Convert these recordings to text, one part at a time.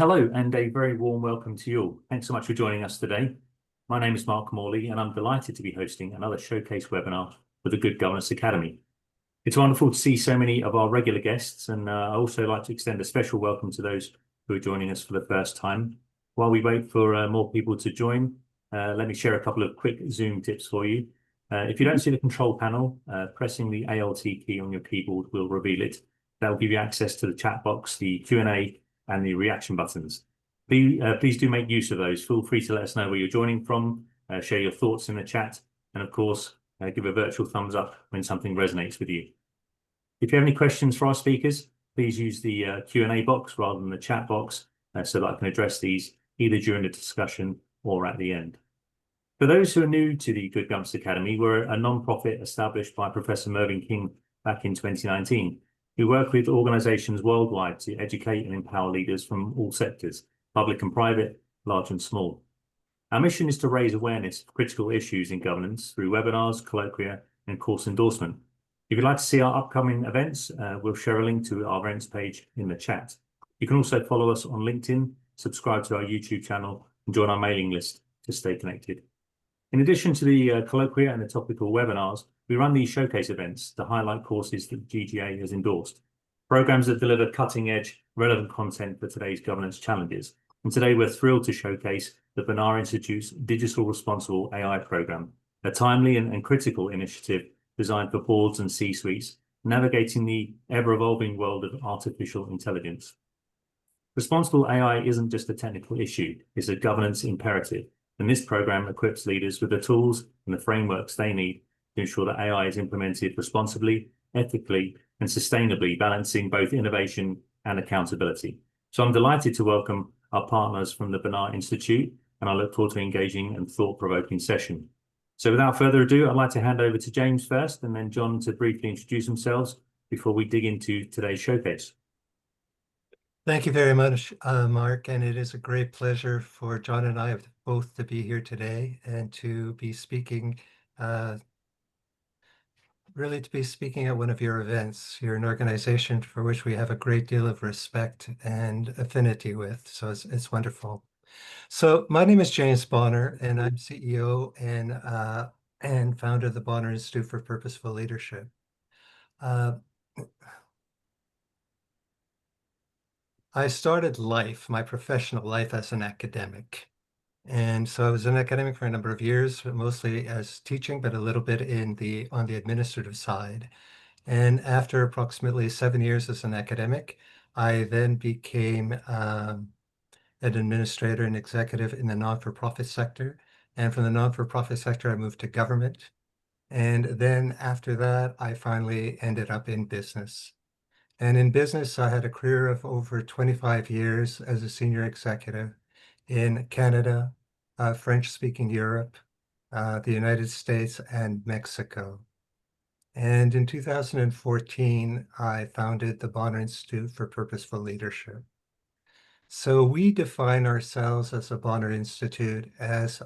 Hello, and a very warm welcome to you all. Thanks so much for joining us today. My name is Mark Morley, and I'm delighted to be hosting another showcase webinar for the Good Governance Academy. It's wonderful to see so many of our regular guests, and I also like to extend a special welcome to those who are joining us for the first time. While we wait for more people to join, let me share a couple of quick Zoom tips for you. If you don't see the control panel, pressing the Alt key on your keyboard will reveal it. That will give you access to the chat box, the Q&A, and the reaction buttons. Please do make use of those. Feel free to let us know where you're joining from, share your thoughts in the chat, and of course, give a virtual thumbs up when something resonates with you. If you have any questions for our speakers, please use the Q&A box rather than the chat box so that I can address these either during the discussion or at the end. For those who are new to the Good Governance Academy, we're a non-profit established by Professor Mervyn King back in 2019. We work with organizations worldwide to educate and empower leaders from all sectors, public and private, large and small. Our mission is to raise awareness of critical issues in governance through webinars, colloquia, and course endorsement. If you'd like to see our upcoming events, we'll share a link to our events page in the chat. You can also follow us on LinkedIn, subscribe to our YouTube channel, and join our mailing list to stay connected. In addition to the colloquia and the topical webinars, we run these showcase events to highlight courses that GGA has endorsed, programs that deliver cutting-edge, relevant content for today's governance challenges. And today we're thrilled to showcase the Bonar Institute's Digital Responsible AI program, a timely and critical initiative designed for boards and C-suites, navigating the ever-evolving world of artificial intelligence. Responsible AI isn't just a technical issue, it's a governance imperative. And this program equips leaders with the tools and the frameworks they need to ensure that AI is implemented responsibly, ethically, and sustainably, balancing both innovation and accountability. So I'm delighted to welcome our partners from the Bonar Institute, and I look forward to engaging and thought-provoking session. So without further ado, I'd like to hand over to James first, and then John to briefly introduce themselves before we dig into today's showcase. Thank you very much, Mark, and it is a great pleasure for John and I both to be here today and to be speaking, really to be speaking at one of your events. You're an organization for which we have a great deal of respect and affinity with, so it's wonderful. So my name is James Bonar, and I'm CEO and founder of the Bonar Institute for Purposeful Leadership. I started my professional life as an academic. And so I was an academic for a number of years, mostly as teaching, but a little bit on the administrative side. And after approximately 7 years as an academic, I then became an administrator and executive in the non-for-profit sector. And from the non-for-profit sector, I moved to government. And then after that, I finally ended up in business. And in business, I had a career of over 25 years as a senior executive in Canada, French-speaking Europe, the United States, and Mexico. And in 2014, I founded the Bonar Institute for Purposeful Leadership. So we define ourselves as a Bonar Institute as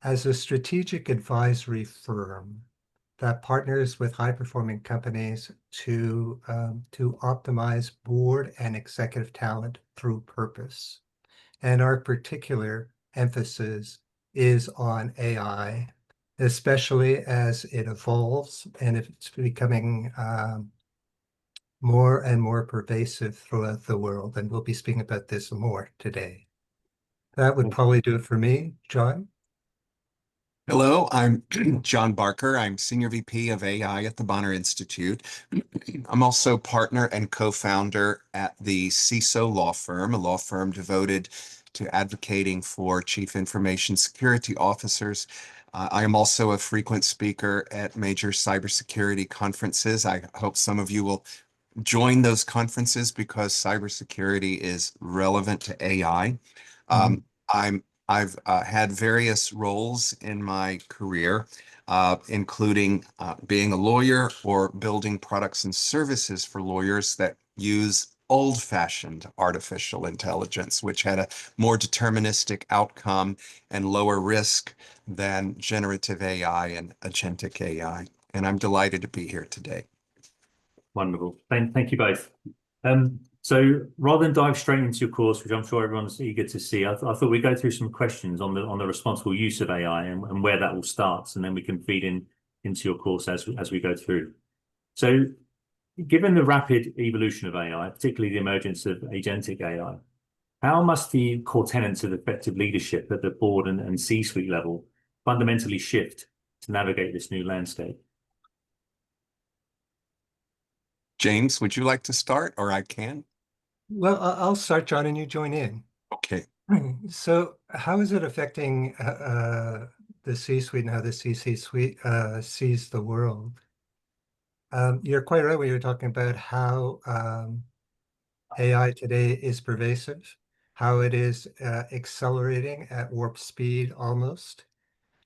a strategic advisory firm that partners with high-performing companies to optimize board and executive talent through purpose. And our particular emphasis is on AI, especially as it evolves and it's becoming more and more pervasive throughout the world. And we'll be speaking about this more today. That would probably do it for me. John? Hello, I'm John Barker. I'm Senior VP of AI at the Bonar Institute. I'm also partner and co-founder at the CISO law firm, a law firm devoted to advocating for chief information security officers. I am also a frequent speaker at major cybersecurity conferences. I hope some of you will join those conferences because cybersecurity is relevant to AI. I've had various roles in my career, including being a lawyer or building products and services for lawyers that use old-fashioned artificial intelligence, which had a more deterministic outcome and lower risk than generative AI and agentic AI. And I'm delighted to be here today. Wonderful. Thank you both. So rather than dive straight into your course, which I'm sure everyone's eager to see, I thought we'd go through some questions on the responsible use of AI and where that all starts, and then we can feed into your course as we go through. So, given the rapid evolution of AI, particularly the emergence of agentic AI, how must the core tenets of effective leadership at the board and C-suite level fundamentally shift to navigate this new landscape? James, would you like to start, or I can? Well, I'll start, John, and you join in. Okay. So how is it affecting the C-suite and how the C-suite sees the world? You're quite right when you're talking about how AI today is pervasive, how it is accelerating at warp speed almost,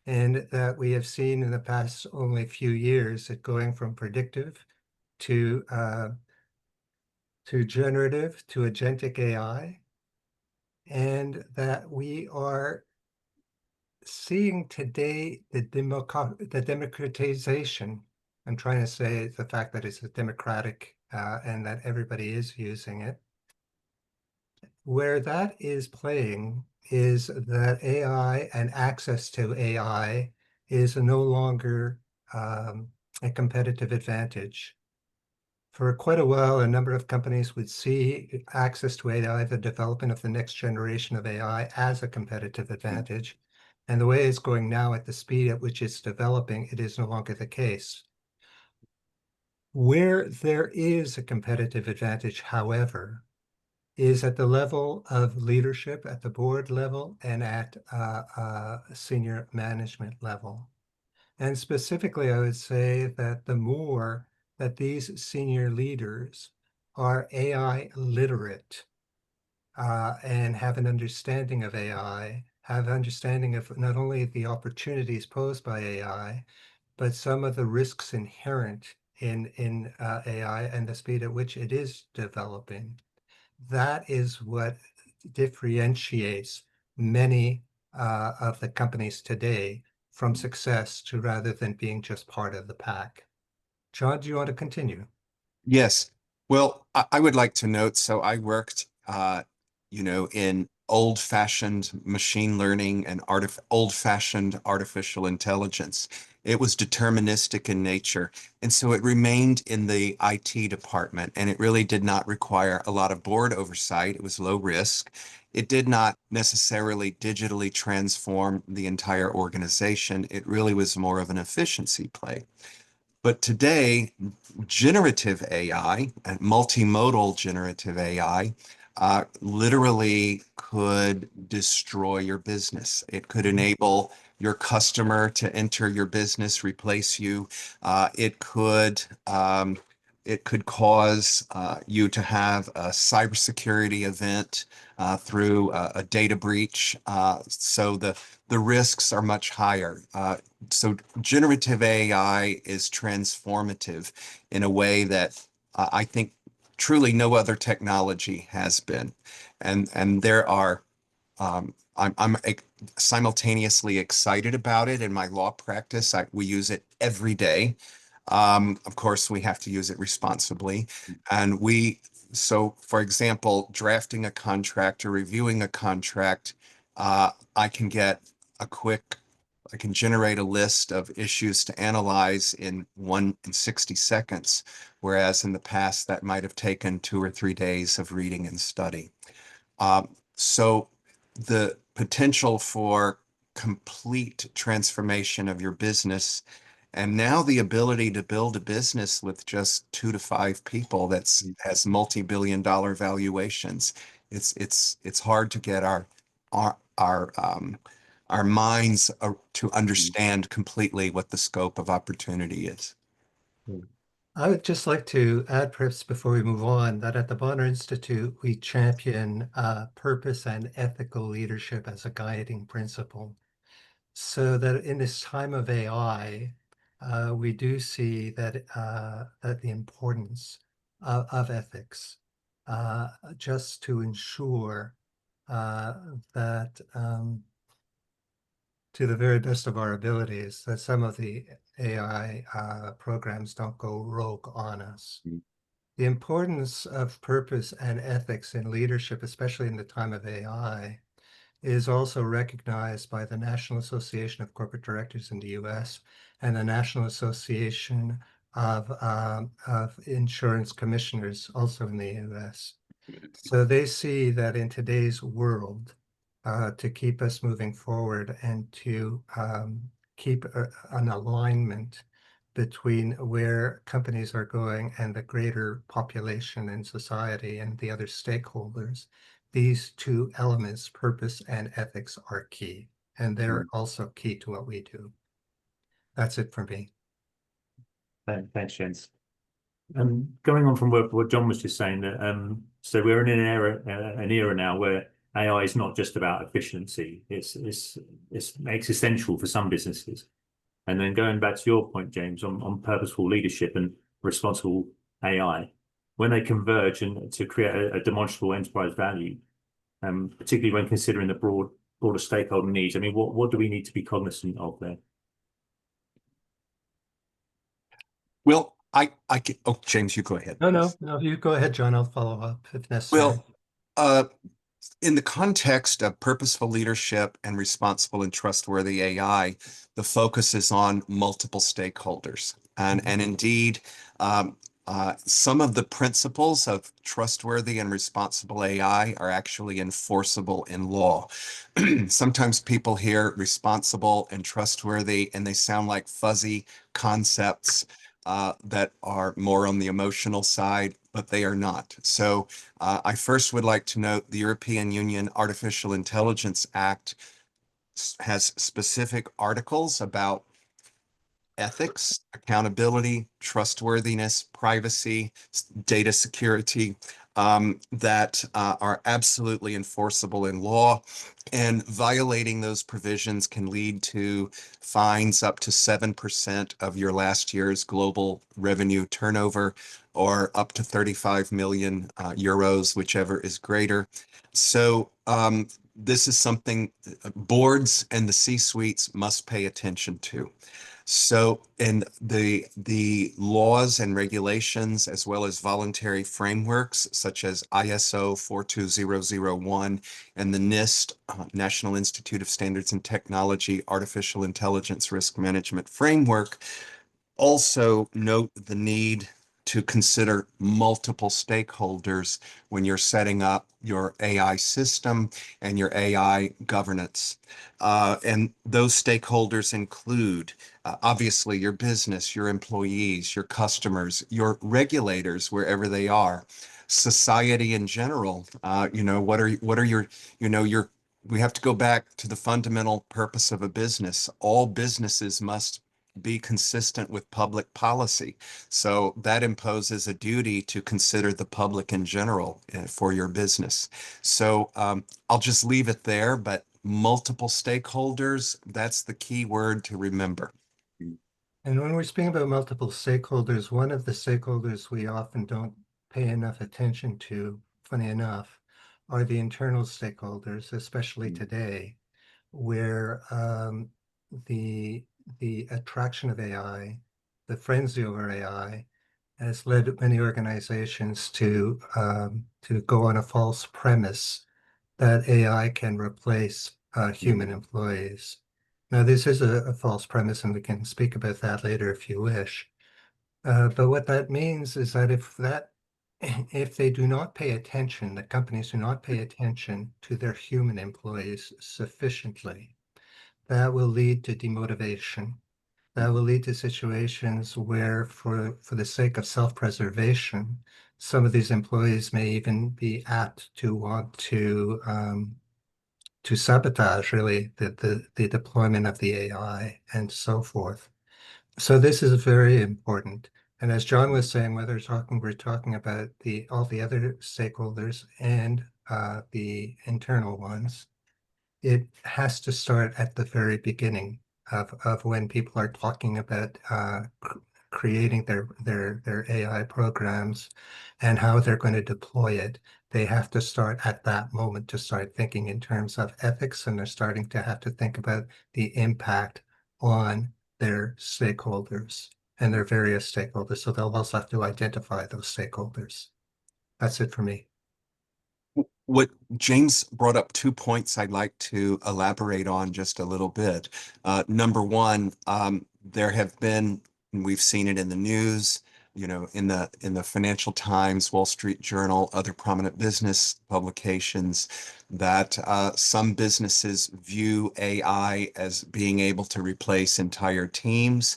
and that we have seen in the past only few years it going from predictive to generative to agentic AI, and that we are seeing today the democratization. I'm trying to say the fact that it's a democratic and that everybody is using it. Where that is playing is that AI and access to AI is no longer a competitive advantage. For quite a while, a number of companies would see access to AI, the development of the next generation of AI, as a competitive advantage. And the way it's going now, at the speed at which it's developing, it is no longer the case. Where there is a competitive advantage, however, is at the level of leadership, at the board level, and at senior management level. And specifically, I would say that the more that these senior leaders are AI literate and have an understanding of AI, have understanding of not only the opportunities posed by AI, but some of the risks inherent in AI and the speed at which it is developing. That is what differentiates many of the companies today from success to rather than being just part of the pack. John, do you want to continue? Yes. Well, I would like to note, so I worked, in old-fashioned machine learning and old-fashioned artificial intelligence. It was deterministic in nature. And so it remained in the IT department, and it really did not require a lot of board oversight. It was low risk. It did not necessarily digitally transform the entire organization. It really was more of an efficiency play. But today, generative AI and multimodal generative AI literally could destroy your business. It could enable your customer to enter your business, replace you. It could cause you to have a cybersecurity event through a data breach. So the risks are much higher. So generative AI is transformative in a way that I think truly no other technology has been. And there are, I'm simultaneously excited about it in my law practice. We use it every day. Of course, we have to use it responsibly. And so for example, drafting a contract or reviewing a contract, I can get I can generate a list of issues to analyze in 60 seconds, whereas in the past that might have taken 2 or 3 days of reading and study. So the potential for complete transformation of your business, and now the ability to build a business with just 2 to 5 people has multi-billion-dollar valuations. It's hard to get our our minds to understand completely what the scope of opportunity is. I would just like to add, perhaps before we move on, that at the Bonar Institute, we champion purpose and ethical leadership as a guiding principle. So that in this time of AI, we do see that that the importance of ethics, just to ensure that to the very best of our abilities, that some of the AI programs don't go rogue on us. The importance of purpose and ethics in leadership, especially in the time of AI, is also recognized by the National Association of Corporate Directors in the US and the National Association of Insurance Commissioners also in the US. So they see that in today's world, to keep us moving forward and to keep an alignment between where companies are going and the greater population in society and the other stakeholders, these two elements, purpose and ethics, are key. And they're also key to what we do. That's it for me. Thanks, Jens. Going on from what John was just saying, that so we're in an era now where AI is not just about efficiency; it's existential for some businesses. And then going back to your point, James, on purposeful leadership and responsible AI, when they converge and to create a demonstrable enterprise value, particularly when considering the broader stakeholder needs, I mean, what do we need to be cognizant of there? Well, I can, oh, James, you go ahead. No, you go ahead, John. I'll follow up if necessary. Well, in the context of purposeful leadership and responsible and trustworthy AI, the focus is on multiple stakeholders. And indeed, some of the principles of trustworthy and responsible AI are actually enforceable in law. Sometimes people hear responsible and trustworthy, and they sound like fuzzy concepts that are more on the emotional side, but they are not. So I first would like to note the European Union Artificial Intelligence Act has specific articles about ethics, accountability, trustworthiness, privacy, data security, that are absolutely enforceable in law. And violating those provisions can lead to fines up to 7% of your last year's global revenue turnover, or up to 35 million euros, whichever is greater. So this is something boards and the C-suites must pay attention to. So in the laws and regulations, as well as voluntary frameworks such as ISO 42001 and the NIST, National Institute of Standards and Technology Artificial Intelligence Risk Management Framework, also note the need to consider multiple stakeholders when you're setting up your AI system and your AI governance. And those stakeholders include, obviously, your business, your employees, your customers, your regulators, wherever they are, society in general. What are your, we have to go back to the fundamental purpose of a business. All businesses must be consistent with public policy. So that imposes a duty to consider the public in general for your business. So I'll just leave it there, but multiple stakeholders, that's the key word to remember. And when we're speaking about multiple stakeholders, one of the stakeholders we often don't pay enough attention to, funny enough, are the internal stakeholders, especially today, where the attraction of AI, the frenzy over AI, has led many organizations to go on a false premise that AI can replace human employees. Now, this is a false premise, and we can speak about that later if you wish. But what that means is that if they do not pay attention, the companies do not pay attention to their human employees sufficiently, that will lead to demotivation. That will lead to situations where, for the sake of self-preservation, some of these employees may even be apt to want to sabotage really the deployment of the AI and so forth. So this is very important. And as John was saying, we're talking about all the other stakeholders and the internal ones. It has to start at the very beginning of when people are talking about creating their AI programs and how they're going to deploy it. They have to start at that moment to start thinking in terms of ethics, and they're starting to have to think about the impact on their stakeholders. and their various stakeholders. So they'll also have to identify those stakeholders. That's it for me. What James brought up 2 points I'd like to elaborate on just a little bit. Number one, there have been, and we've seen it in the news, in the Financial Times, Wall Street Journal, other prominent business publications, that some businesses view AI as being able to replace entire teams.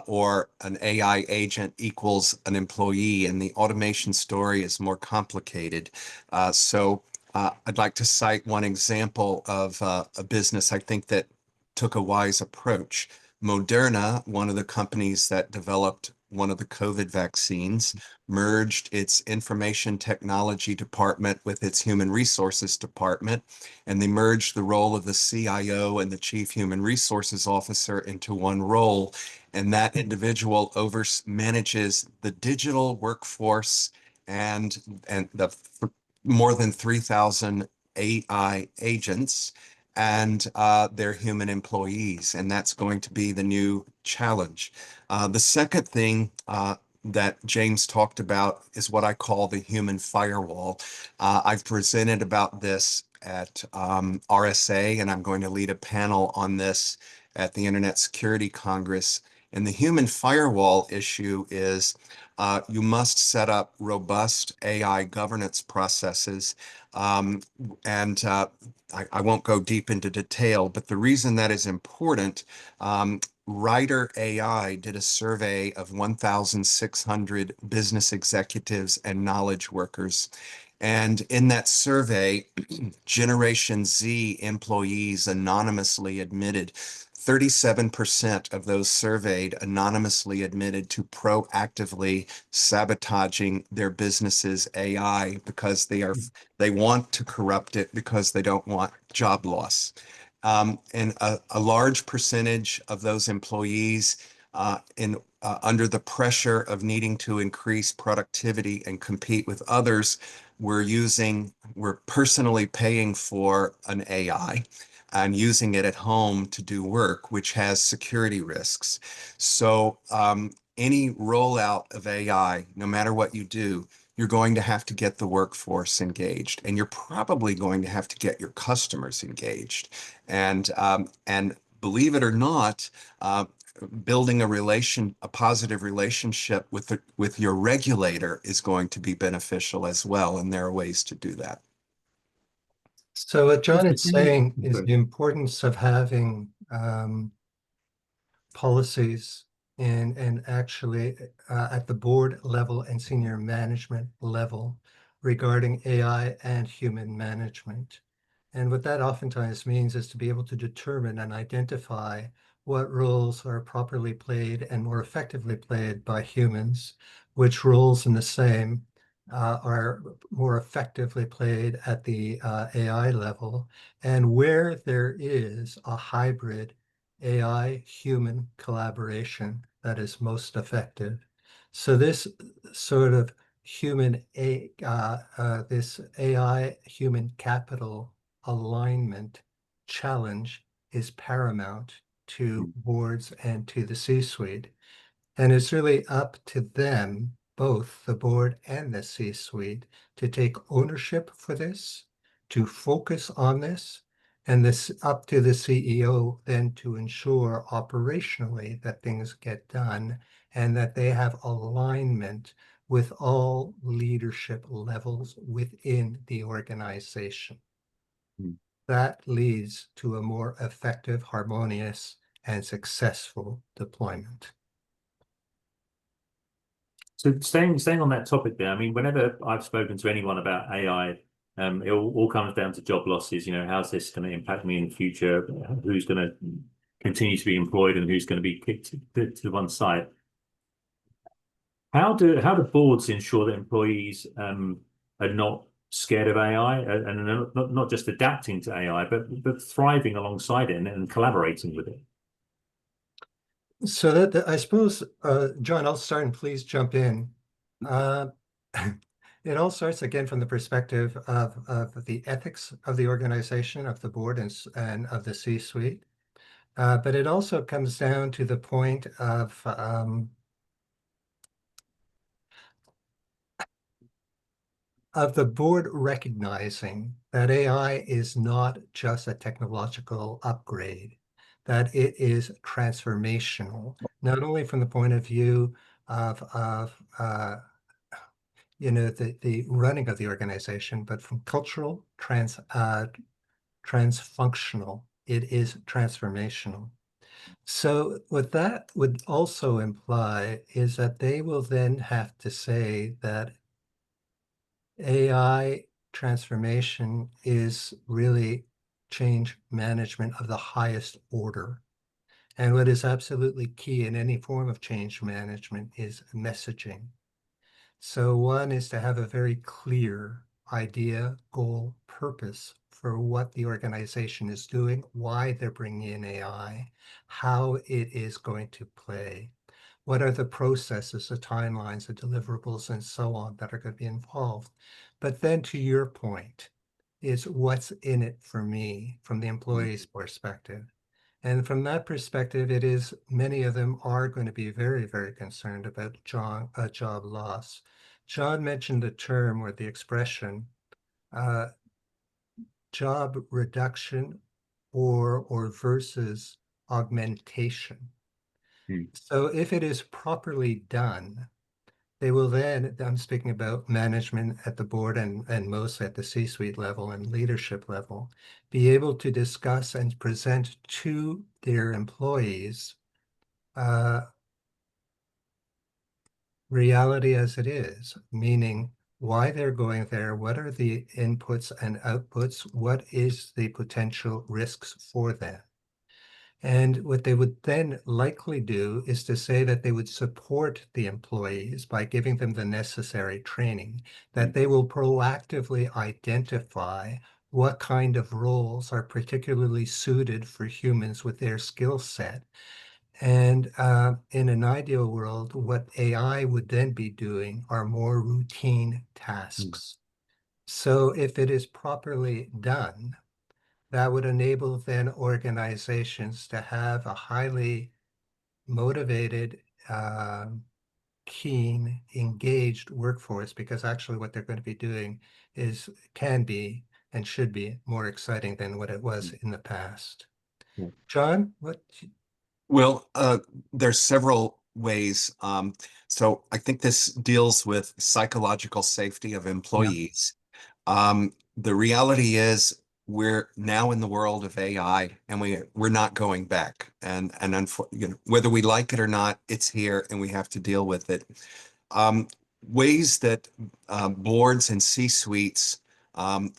Or an AI agent equals an employee, and the automation story is more complicated. I'd like to cite one example of a business I think that took a wise approach. Moderna, one of the companies that developed one of the COVID vaccines, merged its information technology department with its human resources department, and they merged the role of the CIO and the chief human resources officer into one role. And that individual manages the digital workforce and the more than 3,000 AI agents and their human employees. And that's going to be the new challenge. The second thing that James talked about is what I call the human firewall. I've presented about this at RSA, and I'm going to lead a panel on this at the Internet Security Congress. And the human firewall issue is you must set up robust AI governance processes. And I won't go deep into detail, but the reason that is important, Ryder AI did a survey of 1,600 business executives and knowledge workers. And in that survey, Generation Z employees anonymously admitted 37% of those surveyed anonymously admitted to proactively sabotaging their business's AI because they want to corrupt it because they don't want job loss. And a large percentage of those employees under the pressure of needing to increase productivity and compete with others, we're personally paying for an AI and using it at home to do work, which has security risks. So any rollout of AI, no matter what you do, you're going to have to get the workforce engaged, and you're probably going to have to get your customers engaged. And believe it or not, building a positive relationship with your regulator is going to be beneficial as well, and there are ways to do that. So what John is Interesting. saying is the importance of having policies and actually at the board level and senior management level regarding AI and human management. And what that oftentimes means is to be able to determine and identify what roles are properly played and more effectively played by humans, which roles in the same are more effectively played at the AI level, and where there is a hybrid AI-human collaboration that is most effective. So this sort of this AI-human capital alignment challenge is paramount to boards and to the C-suite. And it's really up to them, both the board and the C-suite, to take ownership for this, to focus on this, and this up to the CEO then to ensure operationally that things get done and that they have alignment with all leadership levels within the organization. That leads to a more effective, harmonious, and successful deployment. So staying on that topic there, I mean, whenever I've spoken to anyone about AI, it all comes down to job losses. How's this going to impact me in the future? Who's going to continue to be employed and who's going to be kicked to one side? How do boards ensure that employees are not scared of AI and are not just adapting to AI, but thriving alongside it and collaborating with it? So that I suppose, John, I'll start and please jump in. It all starts again from the perspective of the ethics of the organization, of the board and of the C-suite. But it also comes down to the point of of the board recognizing that AI is not just a technological upgrade, that it is transformational, not only from the point of view of the running of the organization, but from cultural transfunctional. It is transformational. So what that would also imply is that they will then have to say that AI transformation is really change management of the highest order. And what is absolutely key in any form of change management is messaging. So one is to have a very clear idea, goal, purpose for what the organization is doing, why they're bringing in AI, how it is going to play, what are the processes, the timelines, the deliverables, and so on that are going to be involved. But then to your point, is what's in it for me from the employee's perspective. And from that perspective, it is many of them are going to be very, very concerned about job loss. John mentioned the term or the expression uh, job reduction or versus augmentation. Hmm. So if it is properly done, they will then, I'm speaking about management at the board and mostly at the C-suite level and leadership level, be able to discuss and present to their employees reality as it is, meaning why they're going there, what are the inputs and outputs, what is the potential risks for them. And what they would then likely do is to say that they would support the employees by giving them the necessary training, that they will proactively identify what kind of roles are particularly suited for humans with their skill set. And in an ideal world, what AI would then be doing are more routine tasks. So if it is properly done, that would enable then organizations to have a highly motivated, keen, engaged workforce, because actually what they're going to be doing can be and should be more exciting than what it was in the past. Yeah. John, Well, there's several ways. So I think this deals with psychological safety of Yeah. employees. The reality is we're now in the world of AI and we're not going back. Whether we like it or not, it's here and we have to deal with it. Um, Ways that boards and C-suites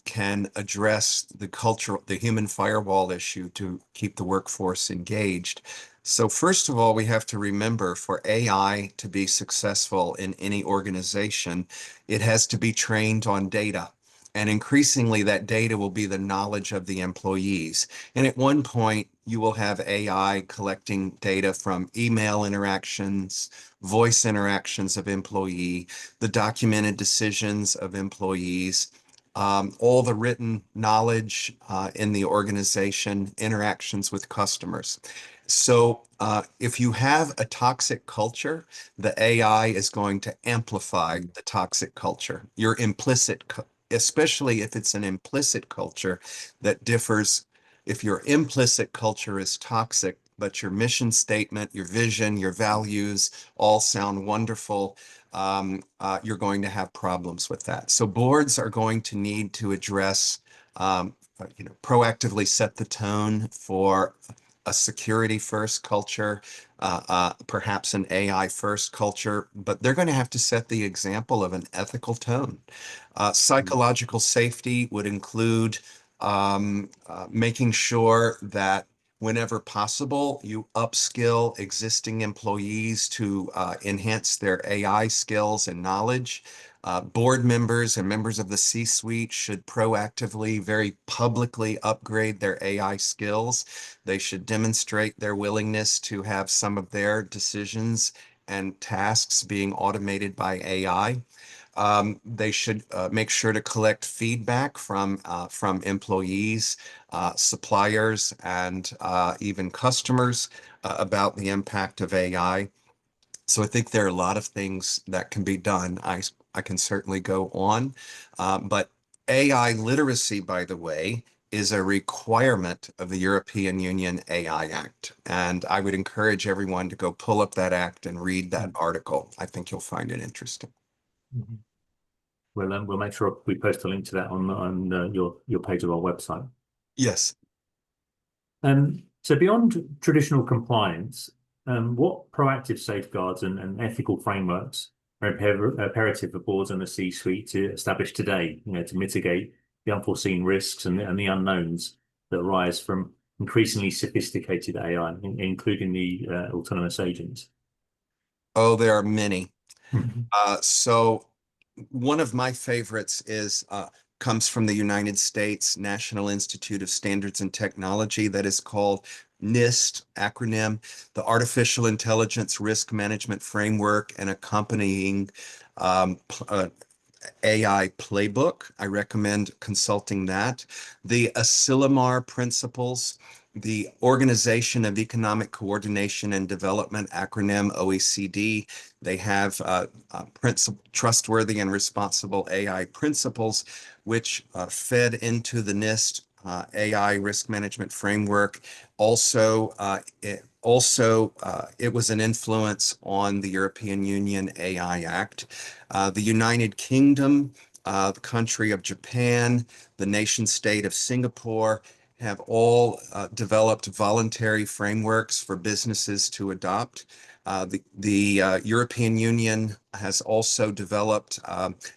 can address the human firewall issue to keep the workforce engaged. So first of all, we have to remember for AI to be successful in any organization, it has to be trained on data. And increasingly, that data will be the knowledge of the employees. And at one point, you will have AI collecting data from email interactions, voice interactions of employee, the documented decisions of employees, all the written knowledge in the organization, interactions with customers. So if you have a toxic culture, the AI is going to amplify the toxic culture. Your especially if it's an implicit culture that differs. If your implicit culture is toxic, but your mission statement, your vision, your values all sound wonderful, you're going to have problems with that. So boards are going to need to address, proactively set the tone for a security first culture, perhaps an AI first culture, but they're going to have to set the example of an ethical tone. Psychological safety would include making sure that whenever possible, you upskill existing employees to enhance their AI skills and knowledge. Board members and members of the C-suite should proactively, very publicly upgrade their AI skills. They should demonstrate their willingness to have some of their decisions and tasks being automated by AI. They should make sure to collect feedback from employees, suppliers, and even customers about the impact of AI. So I think there are a lot of things that can be done. I I can certainly go on. But AI literacy, by the way, is a requirement of the European Union AI Act. And I would encourage everyone to go pull up that act and read that article. I think you'll find it interesting. Mhm. We'll make sure we post a link to that on your page of our website. Yes. So beyond traditional compliance, what proactive safeguards and ethical frameworks are imperative for boards and the C-suite to establish today, to mitigate the unforeseen risks and the unknowns that arise from increasingly sophisticated AI, including the autonomous agents? Oh, there are many. Mhm. So one of my favorites is comes from the United States National Institute of Standards and Technology, that is called NIST acronym, the Artificial Intelligence Risk Management Framework and accompanying AI playbook. I recommend consulting that. The Asilomar principles, the Organization of Economic Coordination and Development acronym, OECD. They have trustworthy and responsible AI principles, which fed into the NIST AI risk management framework. Also, it was an influence on the European Union AI Act. The United Kingdom, the country of Japan, the nation state of Singapore have all developed voluntary frameworks for businesses to adopt. The European Union has also developed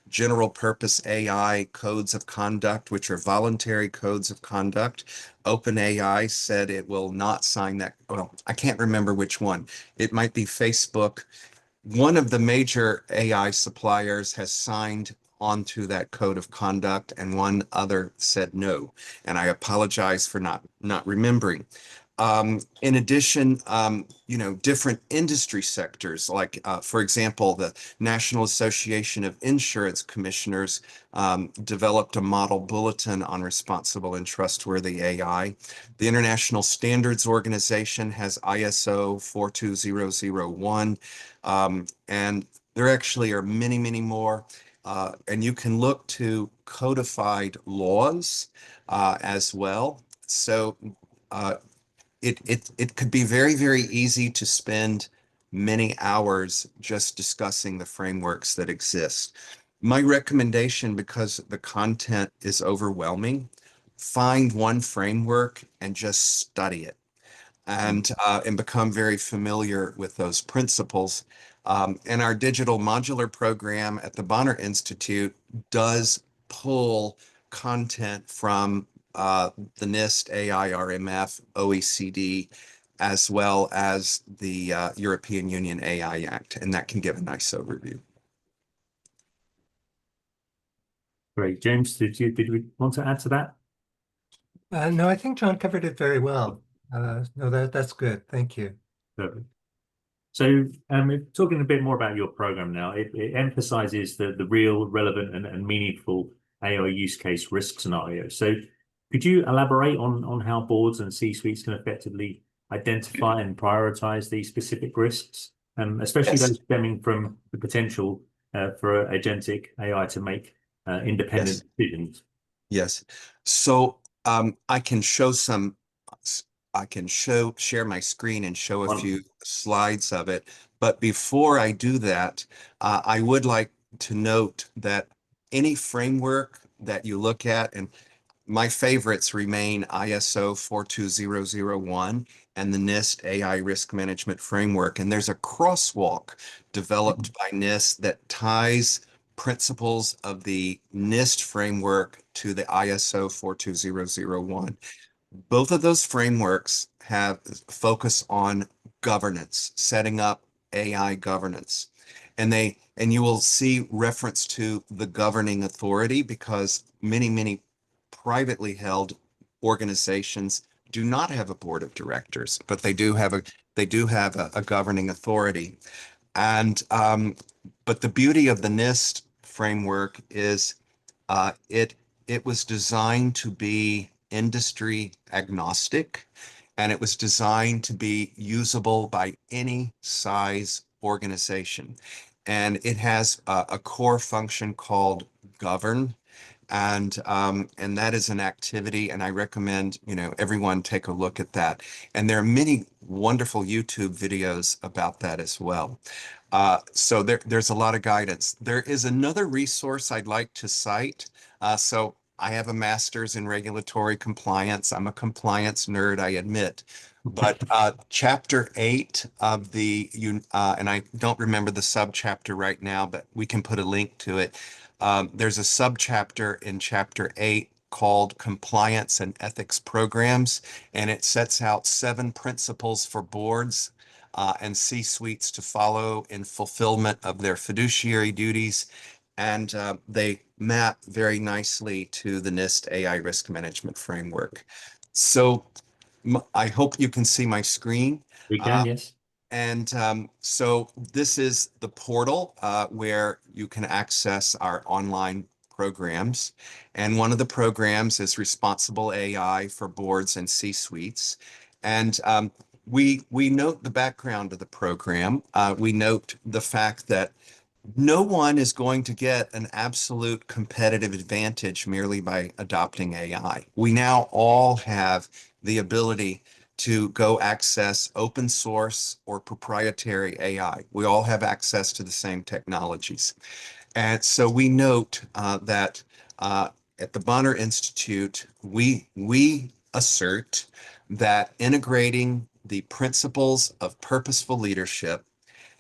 general purpose AI codes of conduct, which are voluntary codes of conduct. OpenAI said it will not sign that. Well, I can't remember which one. It might be Facebook. One of the major AI suppliers has signed onto that code of conduct, and one other said no. And I apologize for not remembering. In addition, different industry sectors, like, for example, the National Association of Insurance Commissioners developed a model bulletin on responsible and trustworthy AI. The International Standards Organization has ISO 42001, and there actually are many, many more. And you can look to codified laws as well. So it could be very, very easy to spend many hours just discussing the frameworks that exist. My recommendation, because the content is overwhelming, find one framework and just study it and become very familiar with those principles. And our digital modular program at the Bonar Institute does pull content from the NIST, AIRMF, OECD, as well as the European Union AI Act, and that can give a nice overview. Great. James, did we want to add to that? No, I think John covered it very well. No, that's good. Thank you. Perfect. So, talking a bit more about your program now, it emphasizes the real, relevant, and meaningful AI use case risk scenario. So, could you elaborate on how boards and C-suites can effectively identify and prioritize these specific risks, especially Yes. those stemming from the potential for agentic AI to make independent Yes. decisions? Yes. So I can share my screen and show a few Wonderful. slides of it. But before I do that, I would like to note that any framework that you look at, and my favorites remain ISO 42001 and the NIST AI Risk Management Framework. And there's a crosswalk developed by NIST that ties principles of the NIST framework to the ISO 42001. Both of those frameworks have focus on governance, setting up AI governance. And you will see reference to the governing authority, because many privately held organizations do not have a board of directors, but they do have a governing authority. And but the beauty of the NIST framework is it was designed to be industry agnostic, and it was designed to be usable by any size organization. and it has a core function called govern. And that is an activity, and I recommend, everyone take a look at that. And there are many wonderful YouTube videos about that as well. So there's a lot of guidance. There is another resource I'd like to cite. So I have a master's in regulatory compliance. I'm a compliance nerd, I admit. But chapter 8 of and I don't remember the subchapter right now, but we can put a link to it. There's a subchapter in chapter 8 called Compliance and Ethics Programs, and it sets out 7 principles for boards and C-suites to follow in fulfillment of their fiduciary duties. And they map very nicely to the NIST AI risk management framework. So I hope you can see my screen. We can, yes. And so this is the portal where you can access our online programs. And one of the programs is Responsible AI for Boards and C-suites. And we note the background of the program. We note the fact that no one is going to get an absolute competitive advantage merely by adopting AI. We now all have the ability to go access open source or proprietary AI. We all have access to the same technologies. And so we note that at the Bonar Institute, we assert that integrating the principles of purposeful leadership,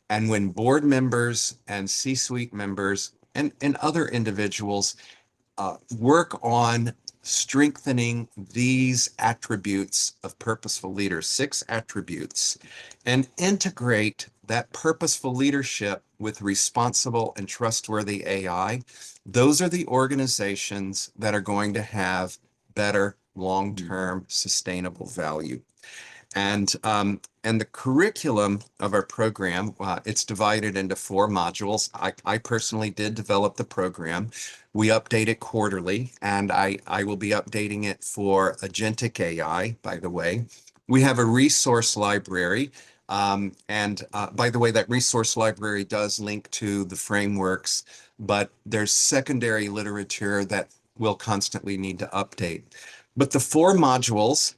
and when board members and C-suite members and other individuals work on strengthening these attributes of purposeful leaders, 6 attributes, and integrate that purposeful leadership with responsible and trustworthy AI, those are the organizations that are going to have better long-term sustainable value. And the curriculum of our program, it's divided into 4 modules. I personally did develop the program. We update it quarterly, and I will be updating it for Agentic AI, by the way. We have a resource library. And by the way, that resource library does link to the frameworks, but there's secondary literature that we'll constantly need to update. But the 4 modules,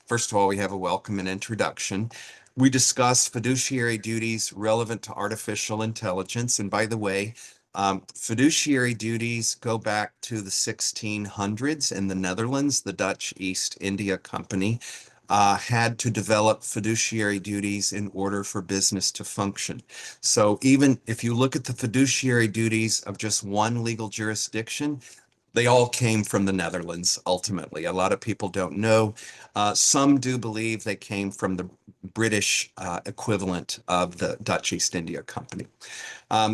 first of all, we have a welcome and introduction. We discuss fiduciary duties relevant to artificial intelligence. And by the way, fiduciary duties go back to the 1600s in the Netherlands. The Dutch East India Company had to develop fiduciary duties in order for business to function. So even if you look at the fiduciary duties of just one legal jurisdiction, they all came from the Netherlands, ultimately. A lot of people don't know. Some do believe they came from the British equivalent of the Dutch East India Company.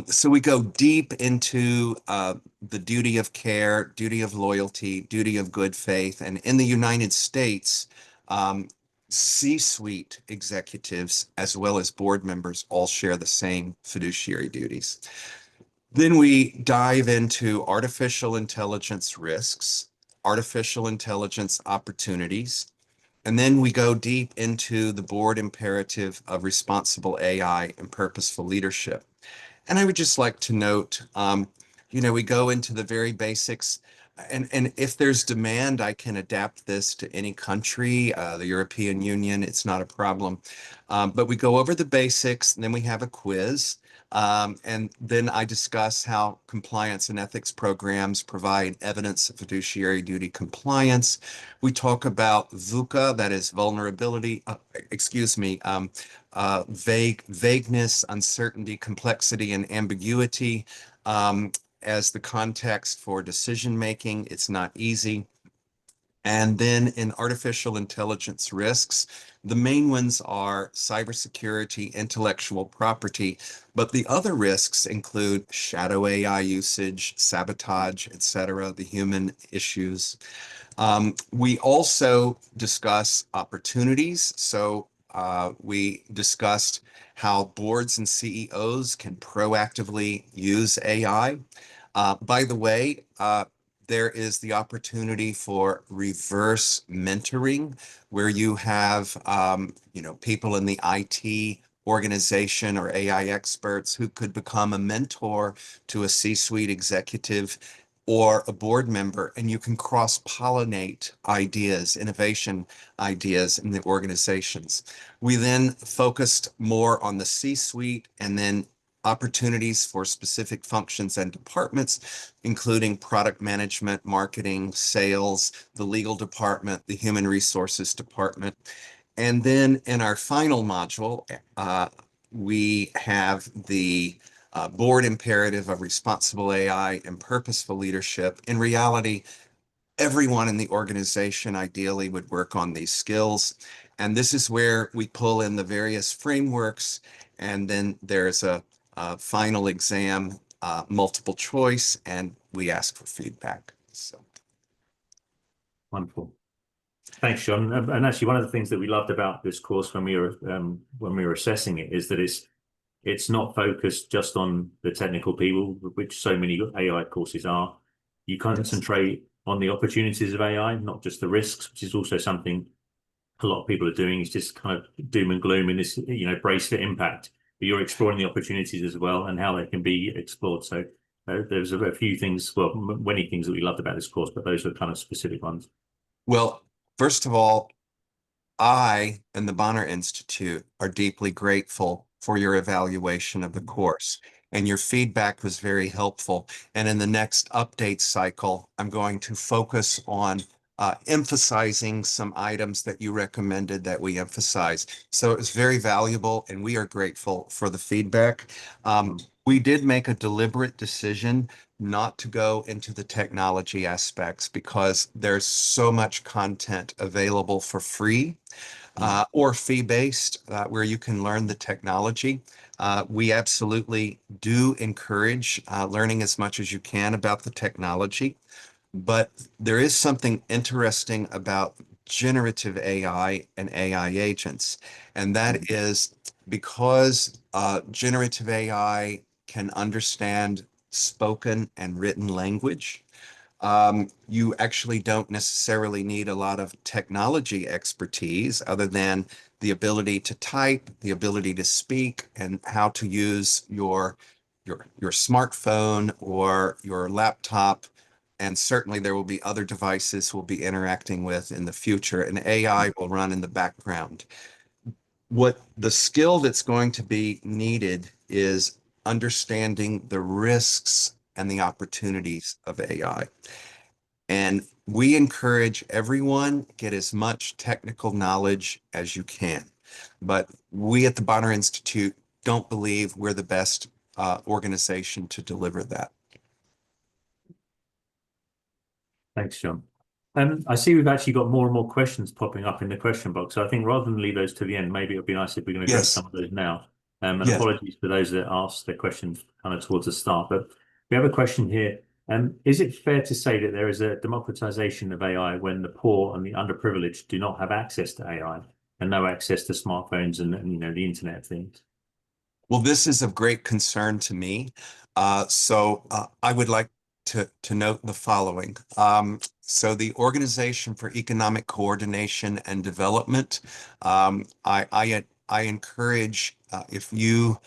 So we go deep into the duty of care, duty of loyalty, duty of good faith. And in the United States, C-suite executives, as well as board members, all share the same fiduciary duties. Then we dive into artificial intelligence risks, artificial intelligence opportunities, and then we go deep into the board imperative of responsible AI and purposeful leadership. And I would just like to note, we go into the very basics. And if there's demand, I can adapt this to any country, the European Union, it's not a problem. But we go over the basics, and then we have a quiz. And then I discuss how compliance and ethics programs provide evidence of fiduciary duty compliance. We talk about VUCA, that is vulnerability, vagueness, uncertainty, complexity, and ambiguity as the context for decision making. It's not easy. And then in artificial intelligence risks, the main ones are cybersecurity, intellectual property, but the other risks include shadow AI usage, sabotage, etc., the human issues. We also discuss opportunities. So we discussed how boards and CEOs can proactively use AI. By the way, there is the opportunity for reverse mentoring, where you have, people in the IT organization or AI experts who could become a mentor to a C-suite executive or a board member, and you can cross-pollinate ideas, innovation ideas in the organizations. We then focused more on the C-suite and then opportunities for specific functions and departments, including product management, marketing, sales, the legal department, the human resources department. And then in our final module, we have the board imperative of responsible AI and purposeful leadership. In reality, everyone in the organization ideally would work on these skills. And this is where we pull in the various frameworks, and then there's a final exam, multiple choice, and we ask for feedback. So. Wonderful. Thanks, Sean. And actually, one of the things that we loved about this course when we were assessing it is that it's not focused just on the technical people, which so many AI courses are. You concentrate on the opportunities of AI, not just the risks, which is also something a lot of people are doing. It's just kind of doom and gloom in this, brace for impact. But you're exploring the opportunities as well and how they can be explored. So there's a few things, well, many things that we loved about this course, but those are kind of specific ones. Well, first of all, I and the Bonar Institute are deeply grateful for your evaluation of the course, and your feedback was very helpful. And in the next update cycle, I'm going to focus on emphasizing some items that you recommended that we emphasize. So it was very valuable, and we are grateful for the feedback. We did make a deliberate decision not to go into the technology aspects because there's so much content available for free or fee-based where you can learn the technology. We absolutely do encourage learning as much as you can about the technology, but there is something interesting about generative AI and AI agents, and that is because generative AI can understand spoken and written language. You actually don't necessarily need a lot of technology expertise other than the ability to type, the ability to speak, and how to use your smartphone or your laptop. And certainly there will be other devices we'll be interacting with in the future, and AI will run in the background. What the skill that's going to be needed is understanding the risks and the opportunities of AI. And we encourage everyone get as much technical knowledge as you can. But we at the Bonar Institute don't believe we're the best organization to deliver that. Thanks, John. I see we've actually got more and more questions popping up in the question box. So I think rather than leave those to the end, maybe it would be nice if we're going to grab some of those now. And Yes. apologies for those that asked their questions kind of towards the start. But we have a question here. Is it fair to say that there is a democratization of AI when the poor and the underprivileged do not have access to AI and no access to smartphones and the Internet of Things? Well, this is of great concern to me. So I would like to note the following. So the Organization for Economic Coordination and Development, I encourage if you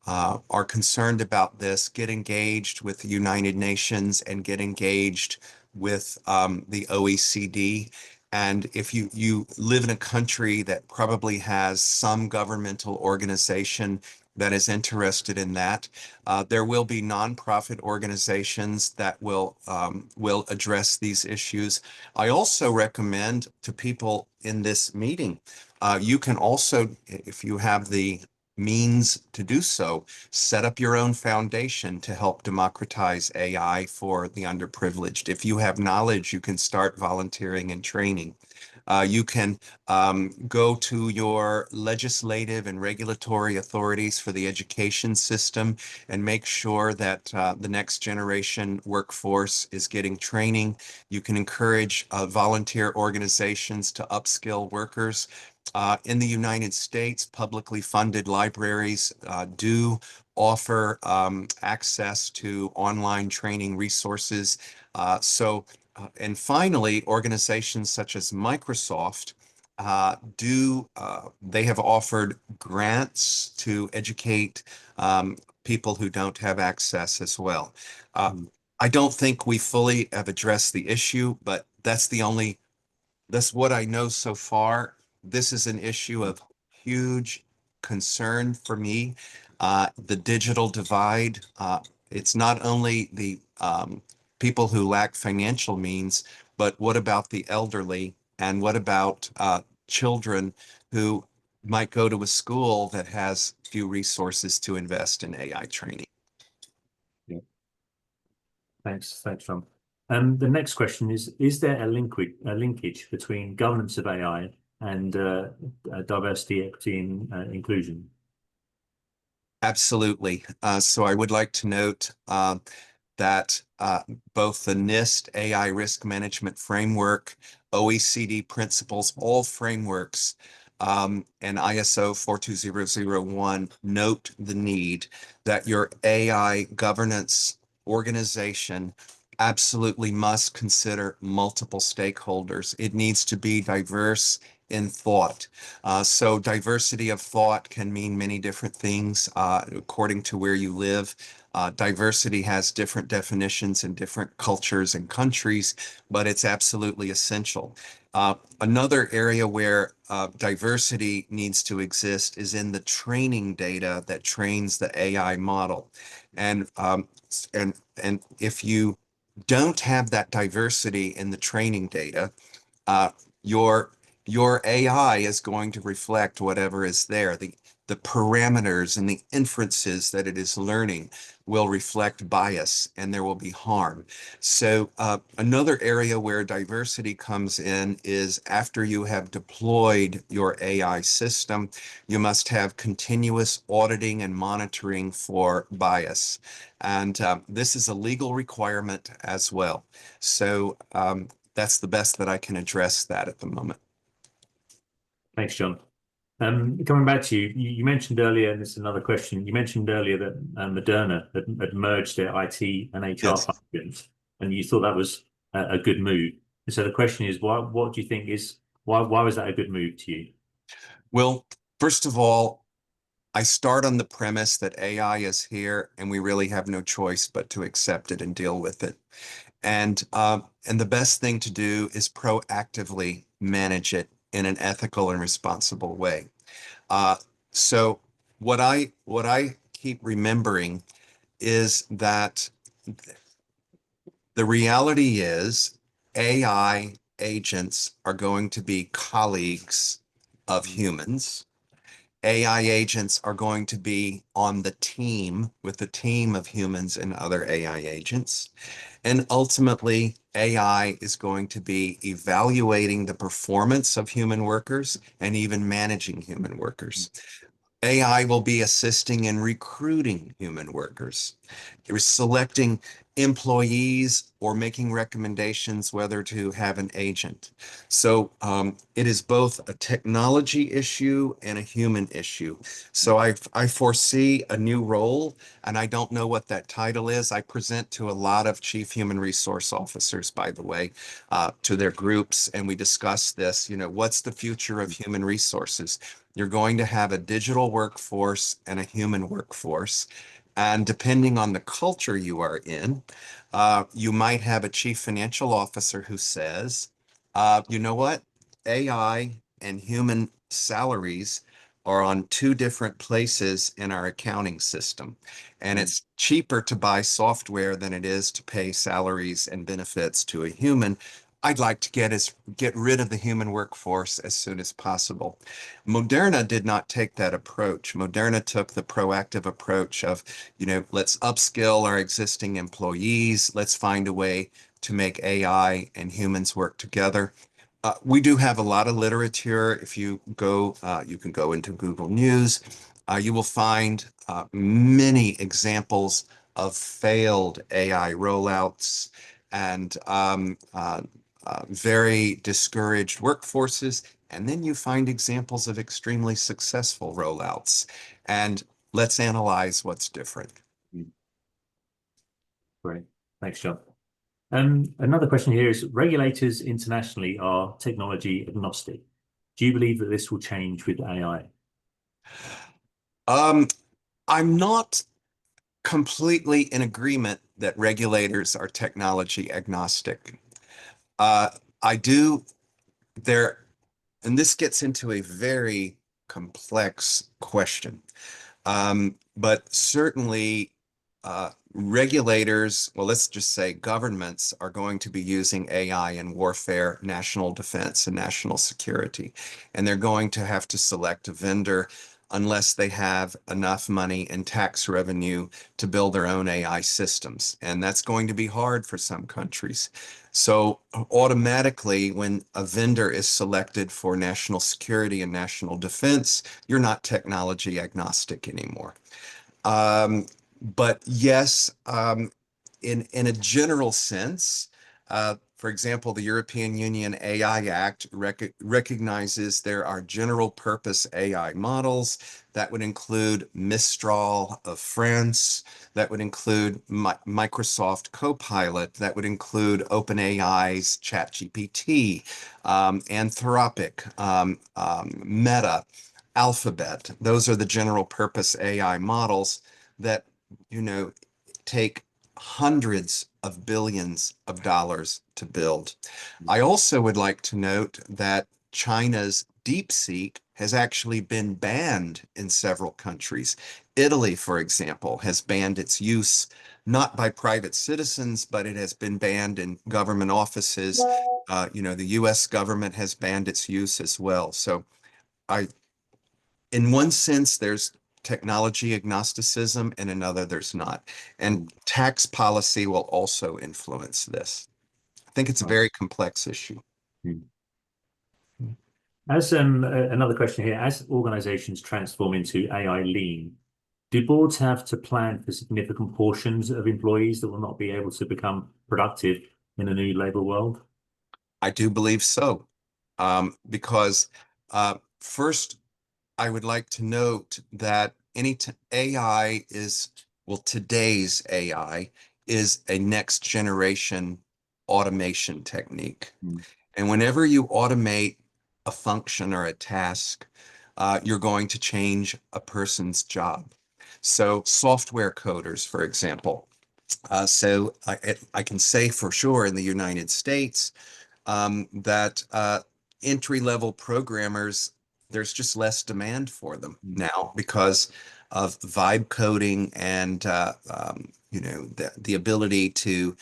are concerned about this, get engaged with the United Nations and get engaged with the OECD. And if you live in a country that probably has some governmental organization that is interested in that, there will be nonprofit organizations that will address these issues. I also recommend to people in this meeting, you can also, if you have the means to do so, set up your own foundation to help democratize AI for the underprivileged. If you have knowledge, you can start volunteering and training. You can go to your legislative and regulatory authorities for the education system and make sure that the next generation workforce is getting training. You can encourage volunteer organizations to upskill workers. In the United States, publicly funded libraries do offer access to online training resources. And finally, organizations such as Microsoft they have offered grants to educate people who don't have access as well. I don't think we fully have addressed the issue, but that's what I know so far. This is an issue of huge concern for me. The digital divide, it's not only the people who lack financial means, but what about the elderly? And what about children who might go to a school that has few resources to invest in AI training? Yeah. Thanks, John. The next question is there a linkage between governance of AI and diversity, equity, and inclusion? Absolutely. So I would like to note that both the NIST AI Risk Management Framework, OECD principles, all frameworks, and ISO 42001 note the need that your AI governance organization absolutely must consider multiple stakeholders. It needs to be diverse in thought. So diversity of thought can mean many different things according to where you live. Diversity has different definitions in different cultures and countries, but it's absolutely essential. Another area where diversity needs to exist is in the training data that trains the AI model. And if you don't have that diversity in the training data, uh, your your AI is going to reflect whatever is there. The parameters and the inferences that it is learning will reflect bias, and there will be harm. So another area where diversity comes in is after you have deployed your AI system, you must have continuous auditing and monitoring for bias. And this is a legal requirement as well. So that's the best that I can address that at the moment. Thanks, John. Coming back to you, you mentioned earlier, and this is another question, you mentioned earlier that Moderna had merged their IT and HR Yes. functions, and you thought that was a good move. And so the question is, what do you think why was that a good move to you? Well, first of all, I start on the premise that AI is here and we really have no choice but to accept it and deal with it. And the best thing to do is proactively manage it in an ethical and responsible way. Uh, so what I keep remembering is that the reality is AI agents are going to be colleagues of humans. AI agents are going to be on the team with the team of humans and other AI agents. And ultimately, AI is going to be evaluating the performance of human workers and even managing human workers. AI will be assisting in recruiting human workers. It was selecting employees or making recommendations whether to have an agent. So it is both a technology issue and a human issue. So I foresee a new role, and I don't know what that title is. I present to a lot of chief human resource officers, by the way, to their groups, and we discuss this, what's the future of human resources? You're going to have a digital workforce and a human workforce. And depending on the culture you are in, you might have a chief financial officer who says, you know what? AI and human salaries are on two different places in our accounting system. And it's cheaper to buy software than it is to pay salaries and benefits to a human. I'd like to get rid of the human workforce as soon as possible. Moderna did not take that approach. Moderna took the proactive approach of, let's upskill our existing employees. Let's find a way to make AI and humans work together. We do have a lot of literature. If you go, you can go into Google News. You will find many examples of failed AI rollouts and very discouraged workforces. And then you find examples of extremely successful rollouts. And let's analyze what's different. Great. Thanks, John. Another question here is regulators internationally are technology agnostic. Do you believe that this will change with AI? I'm not completely in agreement that regulators are technology agnostic. Uh, I do there, and this gets into a very complex question. But certainly, regulators, well, let's just say governments are going to be using AI in warfare, national defense, and national security. And they're going to have to select a vendor unless they have enough money and tax revenue to build their own AI systems. And that's going to be hard for some countries. So automatically, when a vendor is selected for national security and national defense, you're not technology agnostic anymore. Um, but yes, in a general sense, for example, the European Union AI Act recognizes there are general purpose AI models that would include Mistral of France, that would include Microsoft Copilot, that would include OpenAI's ChatGPT, Anthropic, Meta, Alphabet. Those are the general purpose AI models that, you know, take hundreds of billions of dollars to build. I also would like to note that China's DeepSeek has actually been banned in several countries. Italy, for example, has banned its use not by private citizens, but it has been banned in government offices. The US government has banned its use as well. So I in one sense, there's technology agnosticism, and another, there's not. And tax policy will also influence this. I think it's a Right. very complex issue. Hmm. As another question here, as organizations transform into AI lean, do boards have to plan for significant portions of employees that will not be able to become productive in a new labor world? I do believe so. Because first, I would like to note that AI is, well, today's AI is a next generation automation technique. Mm. And whenever you automate a function or a task, you're going to change a person's job. So software coders, for example. I can say for sure in the United States, that entry-level programmers, there's just less demand for them now because of vibe coding and the ability to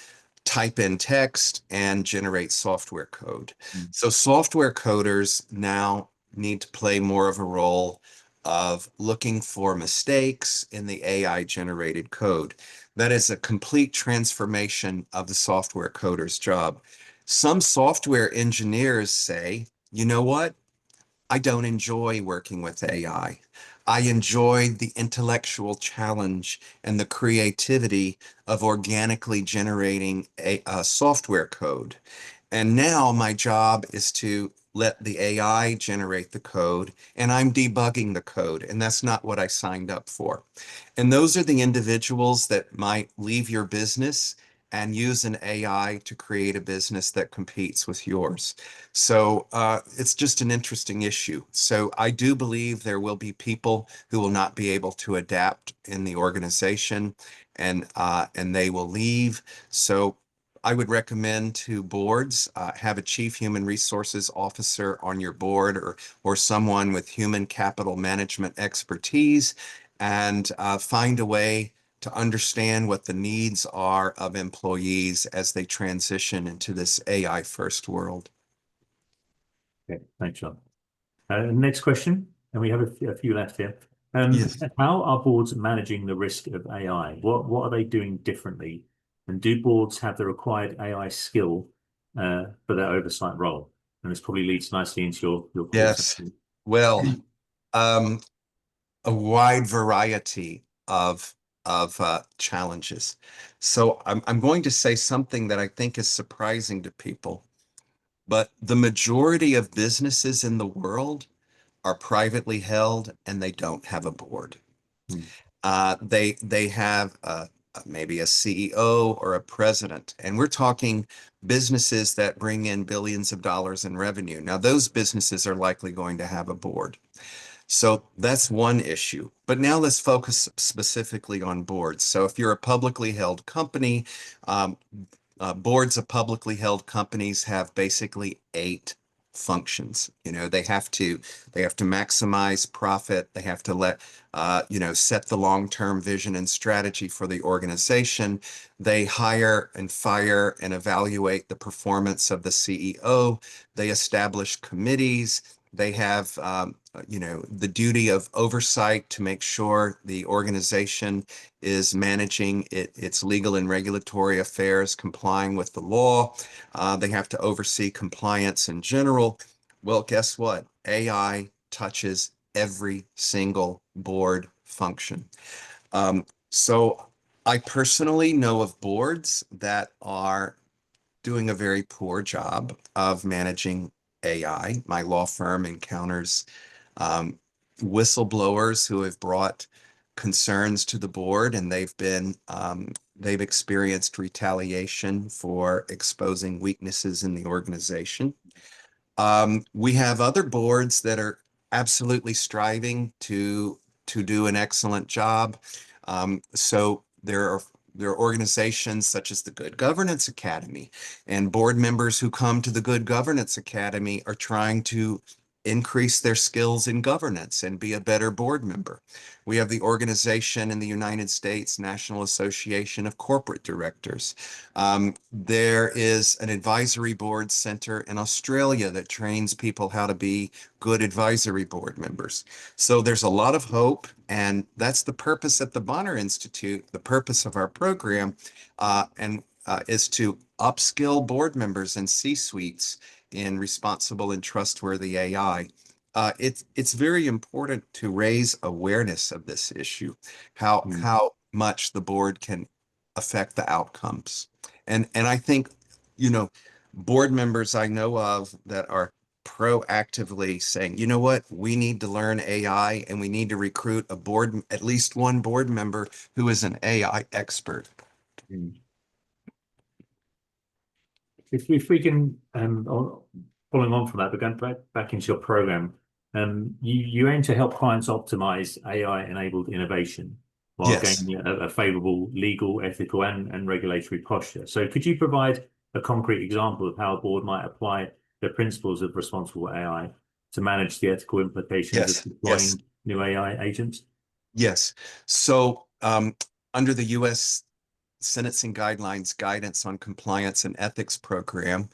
type in text and generate software code. Mm. So software coders now need to play more of a role of looking for mistakes in the AI generated code. That is a complete transformation of the software coder's job. Some software engineers say, you know what? I don't enjoy working with AI. I enjoy the intellectual challenge and the creativity of organically generating a software code. And now my job is to let the AI generate the code, and I'm debugging the code, and that's not what I signed up for. And those are the individuals that might leave your business and use an AI to create a business that competes with yours. So it's just an interesting issue. So I do believe there will be people who will not be able to adapt in the organization, and they will leave. So I would recommend to boards have a chief human resources officer on your board, or someone with human capital management expertise, and find a way to understand what the needs are of employees as they transition into this AI first world. Okay, thanks, John. Next question, and we have a few left here. Yes. How are boards managing the risk of AI? What are they doing differently? And do boards have the required AI skill for their oversight role? And this probably leads nicely into your core Yes. section. Well, um, a wide variety of challenges. So I'm going to say something that I think is surprising to people, but the majority of businesses in the world are privately held and they don't have a board. Hmm. They have maybe a CEO or a president. And we're talking businesses that bring in billions of dollars in revenue. Now, those businesses are likely going to have a board. So that's one issue. But now let's focus specifically on boards. So if you're a publicly held company, um, boards of publicly held companies have basically 8 functions. They have to maximize profit. They have to set the long-term vision and strategy for the organization. They hire and fire and evaluate the performance of the CEO. They establish committees. They have, the duty of oversight to make sure the organization is managing its legal and regulatory affairs, complying with the law. They have to oversee compliance in general. Well, guess what? AI touches every single board function. So I personally know of boards that are doing a very poor job of managing AI. My law firm encounters whistleblowers who have brought concerns to the board, and they've experienced retaliation for exposing weaknesses in the organization. We have other boards that are absolutely striving to do an excellent job. So there are organizations such as the Good Governance Academy, and board members who come to the Good Governance Academy are trying to increase their skills in governance and be a better board member. We have the organization in the United States, National Association of Corporate Directors. There is an advisory board center in Australia that trains people how to be good advisory board members. So there's a lot of hope, and that's the purpose at the Bonar Institute. The purpose of our program is to upskill board members and C-suites in responsible and trustworthy AI. It's very important to raise awareness of this issue, how much the board can affect the outcomes. And I think, board members I know of that are proactively saying, you know what, we need to learn AI and we need to recruit at least one board member who is an AI expert. If we can, following on from that, but going back into your program, you aim to help clients optimize AI-enabled innovation while Yes. gaining a favorable legal, ethical, and regulatory posture. So could you provide a concrete example of how a board might apply the principles of responsible AI to manage the ethical implications Yes. of deploying new AI agents? Yes. So under the U.S. Sentencing Guidelines Guidance on Compliance and Ethics Program,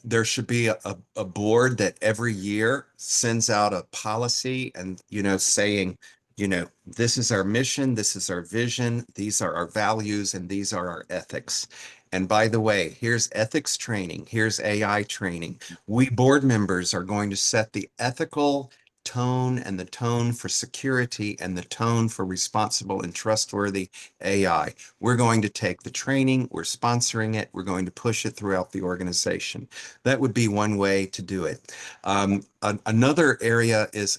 there should be a board that every year sends out a policy and, saying, this is our mission, this is our vision, these are our values, and these are our ethics. And by the way, here's ethics training, here's AI training. We board members are going to set the ethical tone and the tone for security and the tone for responsible and trustworthy AI. We're going to take the training, we're sponsoring it, we're going to push it throughout the organization. That would be one way to do it. Another area is,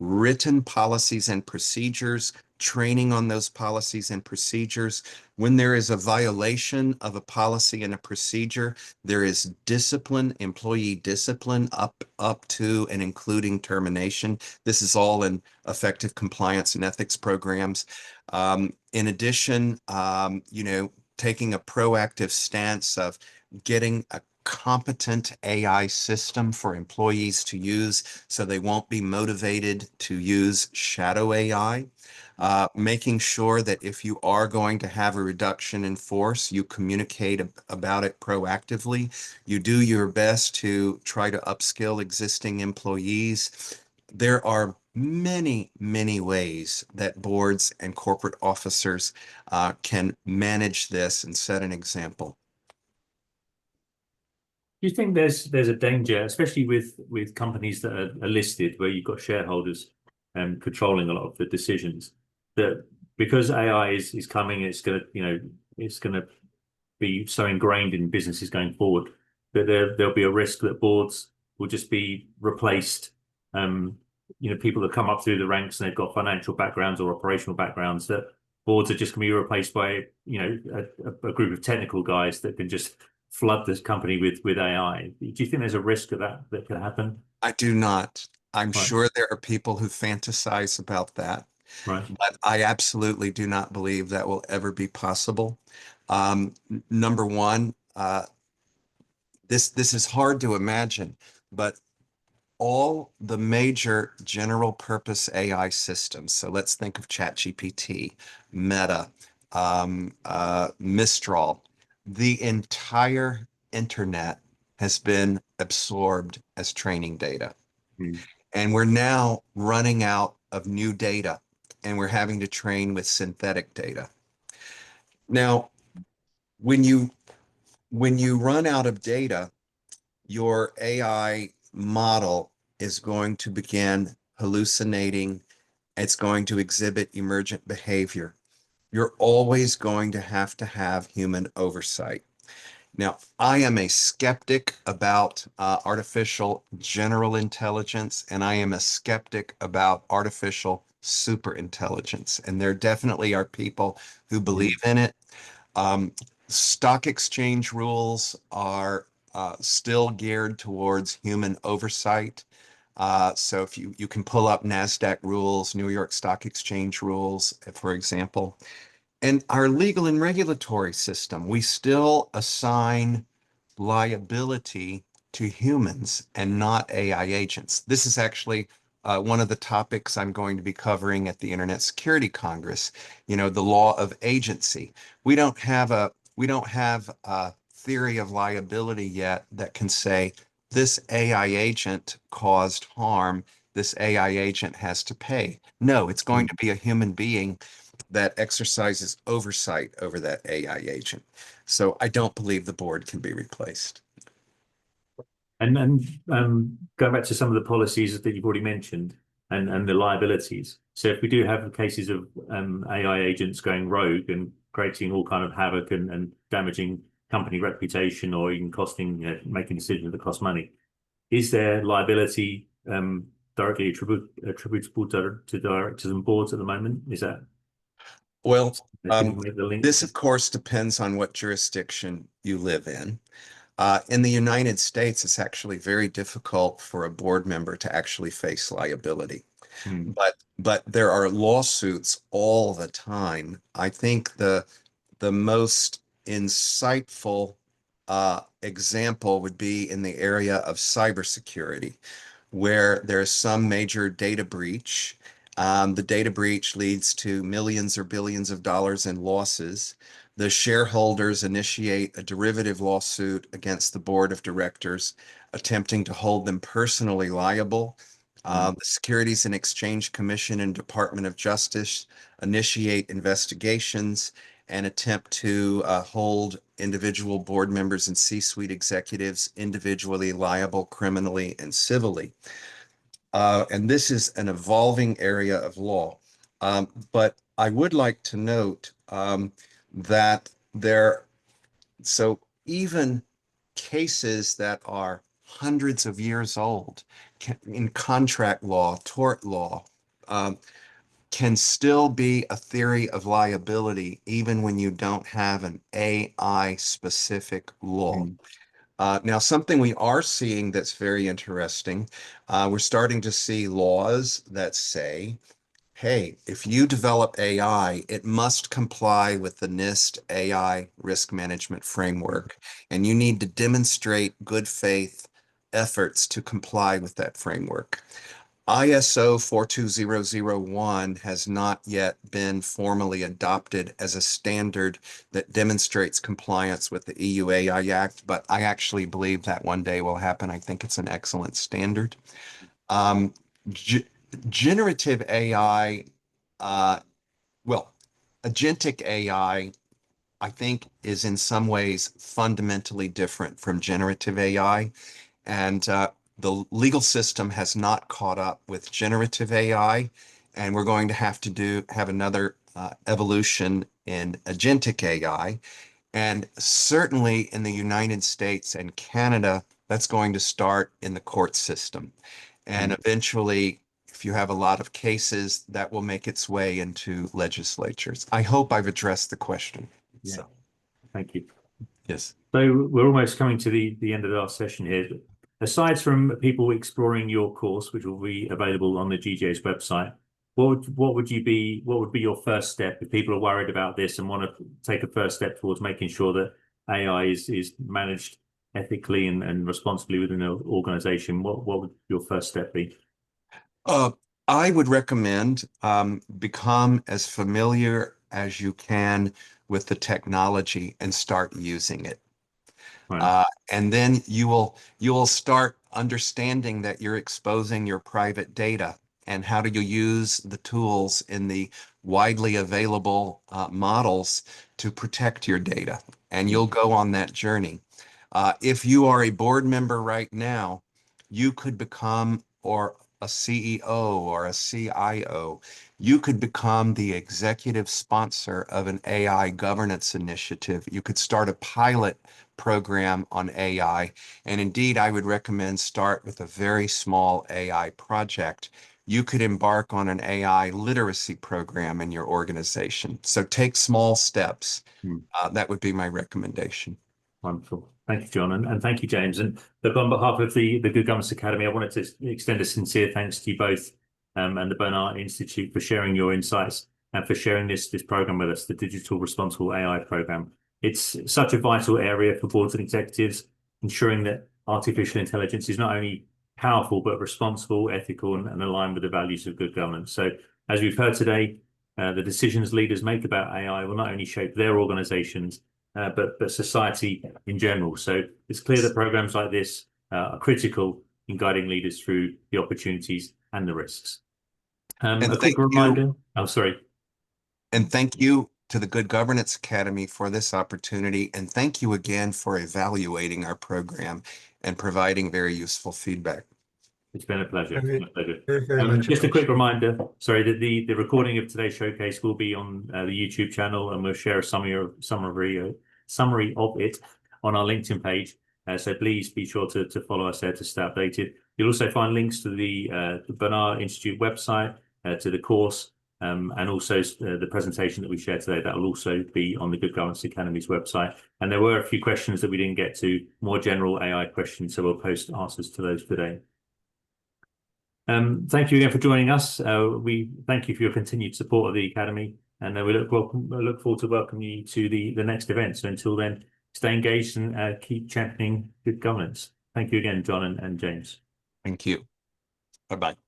written policies and procedures, training on those policies and procedures. When there is a violation of a policy and a procedure, there is discipline, employee discipline up to and including termination. This is all in effective compliance and ethics programs. In addition, taking a proactive stance of getting a competent AI system for employees to use so they won't be motivated to use shadow AI. Making sure that if you are going to have a reduction in force, you communicate about it proactively. You do your best to try to upskill existing employees. There are many, many ways that boards and corporate officers can manage this and set an example. Do you think there's a danger, especially with companies that are listed, where you've got shareholders controlling a lot of the decisions, that because AI is coming, it's gonna be so ingrained in businesses going forward that there'll be a risk that boards will just be replaced. People that come up through the ranks and they've got financial backgrounds or operational backgrounds that boards are just going to be replaced by, a group of technical guys that can just flood this company with AI. Do you think there's a risk of that could happen? I do not. I'm Right, sure there are people who fantasize about that, right. but I absolutely do not believe that will ever be possible. Number one, this is hard to imagine, but all the major general purpose AI systems. So let's think of ChatGPT, Meta, Mistral. The entire internet has been absorbed as training data. Mm, And we're now running out of new data and we're having to train with synthetic data. Now, when you when you run out of data, your AI model is going to begin hallucinating. It's going to exhibit emergent behavior. You're always going to have human oversight. Now, I am a skeptic about artificial general intelligence, and I am a skeptic about artificial superintelligence. And there definitely are people who believe mm, in it. Um, Stock exchange rules are still geared towards human oversight. So if you can pull up NASDAQ rules, New York Stock Exchange rules, for example, and our legal and regulatory system, we still assign liability to humans and not AI agents. This is actually one of the topics I'm going to be covering at the Internet Security Congress, the law of agency. We don't have a theory of liability yet that can say this AI agent caused harm, this AI agent has to pay. No, it's going to mm. be a human being that exercises oversight over that AI agent. So I don't believe the board can be replaced. And going back to some of the policies that you've already mentioned and the liabilities. So if we do have cases of AI agents going rogue and creating all kind of havoc and damaging company reputation or even costing, making decisions that cost money, is there liability directly attributable to directors and boards at the moment? Is that Well, can you make the link? this of course depends on what jurisdiction you live in. In the United States, it's actually very difficult for a board member to actually face liability. Hmm. But there are lawsuits all the time. I think the most insightful example would be in the area of cybersecurity, where there's some major data breach. The data breach leads to millions or billions of dollars in losses. The shareholders initiate a derivative lawsuit against the board of directors, attempting to hold them personally liable. Hmm. The Securities and Exchange Commission and Department of Justice initiate investigations and attempt to hold individual board members and C-suite executives individually liable criminally and civilly. And this is an evolving area of law. But I would like to note that so even cases that are hundreds of years old in contract law, tort law, um, can still be a theory of liability even when you don't have an AI specific law. Hmm. Now, something we are seeing that's very interesting, we're starting to see laws that say, hey, if you develop AI, it must comply with the NIST AI risk management framework, and you need to demonstrate good faith efforts to comply with that framework. ISO 42001 has not yet been formally adopted as a standard that demonstrates compliance with the EU AI Act, but I actually believe that one day will happen. I think it's an excellent standard. Um, ge- Generative AI, uh, well, agentic AI, I think, is in some ways fundamentally different from generative AI. And the legal system has not caught up with generative AI, and we're going to have another evolution in agentic AI. And certainly in the United States and Canada, that's going to start in the court system. And Hmm. eventually, if you have a lot of cases, that will make its way into legislatures. I hope I've addressed the question. Yeah. So, Thank you. yes. So we're almost coming to the end of our session here. Aside from people exploring your course, which will be available on the GGA's website, what would be your first step if people are worried about this and want to take a first step towards making sure that AI is managed ethically and responsibly within an organization? What would your first step be? I would recommend become as familiar as you can with the technology and start using it. Right. And then you will start understanding that you're exposing your private data, and how do you use the tools in the widely available models to protect your data. And you'll go on that journey. If you are a board member right now, you could become or a CEO or a CIO. You could become the executive sponsor of an AI governance initiative. You could start a pilot program on AI. And indeed, I would recommend start with a very small AI project. You could embark on an AI literacy program in your organization. So take small steps. Hmm. That would be my recommendation. Wonderful. Thank you, John. And thank you, James. And look, on behalf of the Good Governance Academy, I wanted to extend a sincere thanks to you both and the Bonar Institute for sharing your insights and for sharing this program with us, the Digital Responsible AI program. It's such a vital area for boards and executives, ensuring that artificial intelligence is not only powerful, but responsible, ethical, and aligned with the values of good governance. So as we've heard today, the decisions leaders make about AI will not only shape their organizations, but society in general. So it's clear that programs like this are critical in guiding leaders through the opportunities and the risks. And A quick thank you. reminder. I'm sorry. And thank you to the Good Governance Academy for this opportunity. And thank you again for evaluating our program and providing very useful feedback. It's been a pleasure. It's been a pleasure. Very much Just a quick appreciated. reminder, sorry, that the recording of today's showcase will be on the YouTube channel, and we'll share a summary of it on our LinkedIn page. So please be sure to follow us there to stay updated. You'll also find links to the Bonar Institute website, to the course, and also the presentation that we shared today. That will also be on the Good Governance Academy's website. And there were a few questions that we didn't get to, more general AI questions, so we'll post answers to those today. Thank you again for joining us. We thank you for your continued support of the Academy, and we look forward to welcoming you to the next event. So until then, stay engaged and keep championing good governance. Thank you again, John and James. Thank you. Bye-bye.